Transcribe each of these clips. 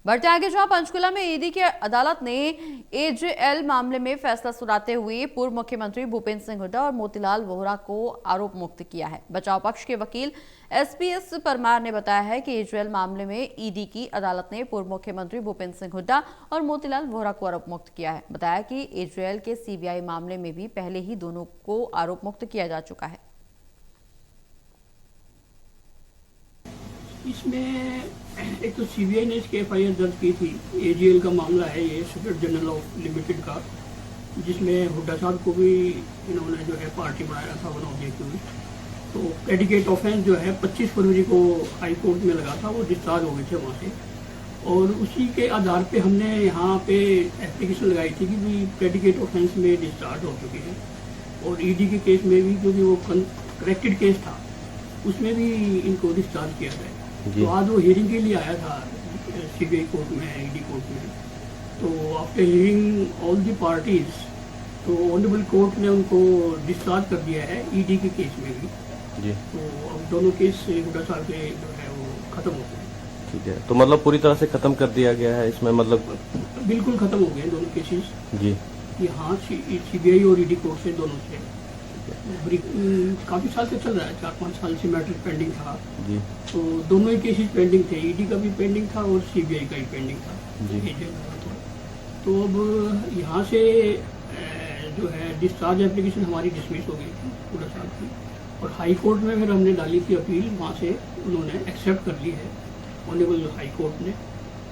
बढ़ते आगे जहां पंचकुला में ईडी की अदालत ने एजेएल मामले में फैसला सुनाते हुए पूर्व मुख्यमंत्री भूपेंद्र सिंह हुड्डा और मोतीलाल वोहरा को आरोप मुक्त किया है। बचाव पक्ष के वकील एसपीएस परमार ने बताया है कि एजेएल मामले में ईडी की अदालत ने पूर्व मुख्यमंत्री भूपेंद्र सिंह हुड्डा और मोतीलाल वोहरा को आरोप मुक्त किया है। बताया कि एजेएल के सीबीआई मामले में भी पहले ही दोनों को आरोप मुक्त किया जा चुका है। इसमें एक तो सीबीआई ने इसकी एफआईआर दर्ज की थी। एजीएल का मामला है ये, सेक्रेटरी जनरल ऑफ लिमिटेड का, जिसमें हुड्डा साहब को भी इन्होंने जो है पार्टी बनाया था बनौदे की। तो प्रेडिकेट ऑफेंस जो है 25 फरवरी को हाई कोर्ट में लगा था, वो डिस्चार्ज हो गए थे वहाँ से। और उसी के आधार पे हमने यहाँ पे एप्लीकेशन लगाई थी कि भी प्रेडिकेट ऑफेंस में डिस्चार्ज हो चुकी है। और ईडी के केस में भी, क्योंकि वो करेक्टेड केस था, उसमें भी इनको डिस्चार्ज किया गया। तो आज वो हियरिंग के लिए आया था सीबीआई कोर्ट में, ईडी कोर्ट में। तो after hearing all the parties, तो ऑनरेबल कोर्ट ने उनको डिस्चार्ज कर दिया है ईडी के केस में भी जी। तो अब दोनों केस हुड्डा साहब के जो है वो खत्म हो गए। ठीक है, तो मतलब पूरी तरह से खत्म कर दिया गया है इसमें, मतलब बिल्कुल खत्म हो गए दोनों केसेस जी। यहाँ सीबीआई और ईडी कोर्ट से, दोनों से काफी साल से चल रहा है, 4-5 साल से मैटर पेंडिंग था जी। तो दोनों ही केसेस पेंडिंग थे, ईडी का भी पेंडिंग था और सीबीआई का भी पेंडिंग था जी। तो अब यहाँ से जो है डिस्चार्ज एप्लीकेशन हमारी डिसमिस हो गई थी हुड्डा साहब की, और हाई कोर्ट में फिर हमने डाली थी अपील, वहाँ से उन्होंने एक्सेप्ट कर ली है ऑनरेबल हाई कोर्ट ने।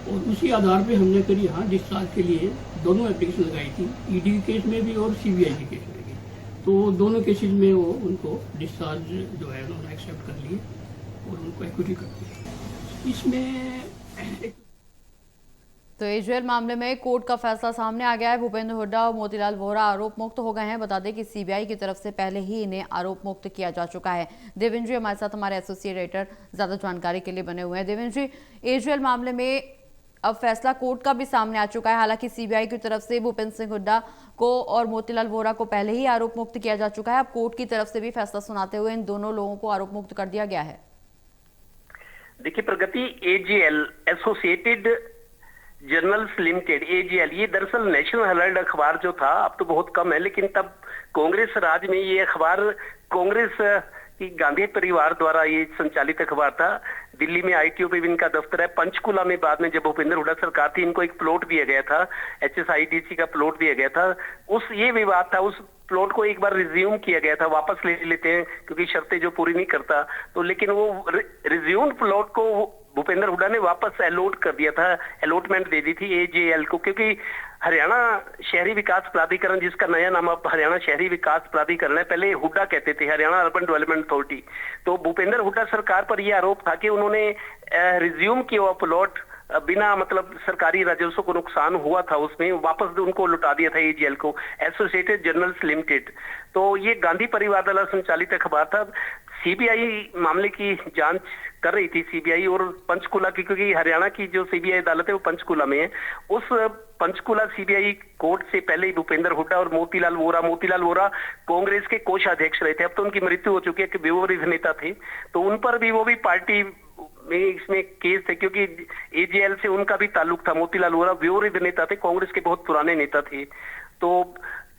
और उसी आधार पे हमने फिर यहाँ डिस्चार्ज के लिए दोनों एप्लीकेशन लगाई थी, ईडी के केस में भी और सीबीआई के केस में। तो दोनों केसेस में वो उनको डिस्चार्ज जो है उन्होंने एक्सेप्ट कर लिए और उनको एक्विटी कर दी। इसमें तो एजेएल मामले में कोर्ट का फैसला सामने आ गया है। भूपेंद्र हुड्डा और मोतीलाल वोहरा आरोप मुक्त हो गए हैं। बता दें कि सीबीआई की तरफ से पहले ही इन्हें आरोप मुक्त किया जा चुका है। देवेंद्र जी हमारे साथ, हमारे एसोसिएट एडिटर, ज्यादा जानकारी के लिए बने हुए हैं। देवेंद्र जी, एजेएल मामले में अब फैसला कोर्ट का भी सामने आ चुका है। हालांकि सीबीआई की तरफ से भूपेंद्र सिंह हुड्डा को और मोतीलाल वोहरा को पहले ही आरोप मुक्त किया जा चुका है। अब कोर्ट की तरफ से भी फैसला सुनाते हुए इन दोनों लोगों को आरोप मुक्त कर दिया गया है। देखिए Pragati, AJL associated journals limited, AJL, ये दरअसल नेशनल हेराल्ड अखबार जो था, अब तो बहुत कम है, लेकिन तब कांग्रेस राज में ये अखबार कांग्रेस कि गांधी परिवार द्वारा ये संचालित अखबार था। दिल्ली में आईटीओ पे भी इनका दफ्तर है। पंचकुला में बाद में जब भूपेंद्र हुड्डा सरकार थी, इनको एक प्लॉट दिया गया था, एचएसआईडीसी का प्लॉट दिया गया था। ये विवाद था, उस प्लॉट को एक बार रिज्यूम किया गया था, वापस ले लेते हैं क्योंकि शर्तें जो पूरी नहीं करता, तो लेकिन वो रिज्यूम प्लॉट को भूपेंद्र हुड्डा ने वापस अलॉट कर दिया था, अलॉटमेंट दे दी थी एजेएल को, क्योंकि हरियाणा शहरी विकास प्राधिकरण, जिसका नया नाम अब हरियाणा शहरी विकास प्राधिकरण है, पहले हुड्डा कहते थे, हरियाणा अर्बन डेवलपमेंट अथॉरिटी। तो भूपेंद्र हुड्डा सरकार पर यह आरोप था कि उन्होंने रिज्यूम किया हुआ प्लॉट बिना मतलब सरकारी राजस्व को नुकसान हुआ था उसमें, वापस उनको लुटा दिया था एजेएल को, एसोसिएटेड जर्नल्स लिमिटेड। तो ये गांधी परिवार द्वारा संचालित अखबार था। सीबीआई मामले की जांच कर रही थी, सीबीआई और पंचकुला की, क्योंकि हरियाणा की जो सीबीआई अदालत है वो पंचकुला में है। उस पंचकुला सीबीआई कोर्ट से पहले ही भूपेंद्र हुड्डा और मोतीलाल वोहरा कांग्रेस के कोषाध्यक्ष रहे थे। अब तो उनकी मृत्यु हो चुकी है, कि विरोधी नेता थे, तो उन पर भी वो भी पार्टी में इसमें केस थे, क्योंकि एजेएल से उनका भी ताल्लुक था। मोतीलाल वोहरा विरोधी नेता थे, कांग्रेस के बहुत पुराने नेता थे। तो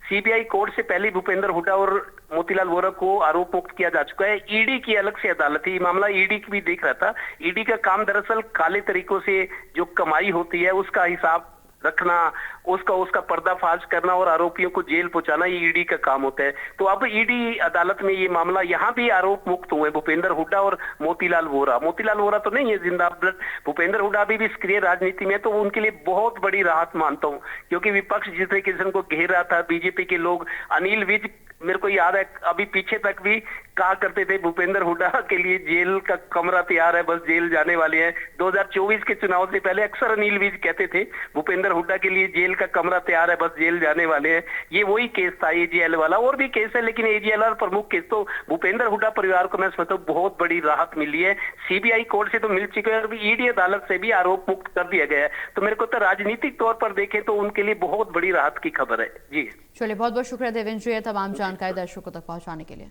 सीबीआई कोर्ट से पहले भूपेंद्र हुड्डा और मोतीलाल वोहरा को आरोप मुक्त किया जा चुका है। ईडी की अलग से अदालत है, ये मामला ईडी की भी देख रहा था। ईडी का काम दरअसल काले तरीकों से जो कमाई होती है उसका हिसाब रखना, उसका पर्दाफाश करना और आरोपियों को जेल पहुंचाना, ये ईडी का काम होता है। तो अब ईडी अदालत में ये मामला, यहाँ भी आरोप मुक्त हुए भूपेंद्र हुड्डा और मोतीलाल वोहरा तो नहीं है जिंदा, भूपेंद्र हुड्डा अभी भी सक्रिय राजनीति में, तो उनके लिए बहुत बड़ी राहत मानता हूँ, क्योंकि विपक्ष जिस तरीके से उनको घेर रहा था, बीजेपी के लोग, अनिल विज, मेरे को याद है अभी पीछे तक भी कहा करते थे भूपेंद्र हुड्डा के लिए जेल का कमरा तैयार है, बस जेल जाने वाले हैं। 2024 के चुनाव से पहले अक्सर अनिल विज कहते थे भूपेंद्र हुड्डा के लिए जेल का कमरा तैयार है, बस जेल जाने वाले हैं। ये वही केस था एजेएल वाला, और भी केस है, लेकिन एजेएल और प्रमुख केस। तो भूपेंद्र हुड्डा परिवार को मैं समझता हूँ बहुत बड़ी राहत मिली है। सीबीआई कोर्ट से तो मिल चुकी है, और ईडी अदालत से भी आरोप मुक्त कर दिया गया है। तो मेरे को तो राजनीतिक तौर पर देखें तो उनके लिए बहुत बड़ी राहत की खबर है जी। चलिए, बहुत बहुत शुक्रिया देवेंद्र जी, तमाम जानकारी दर्शकों तक पहुंचाने के लिए।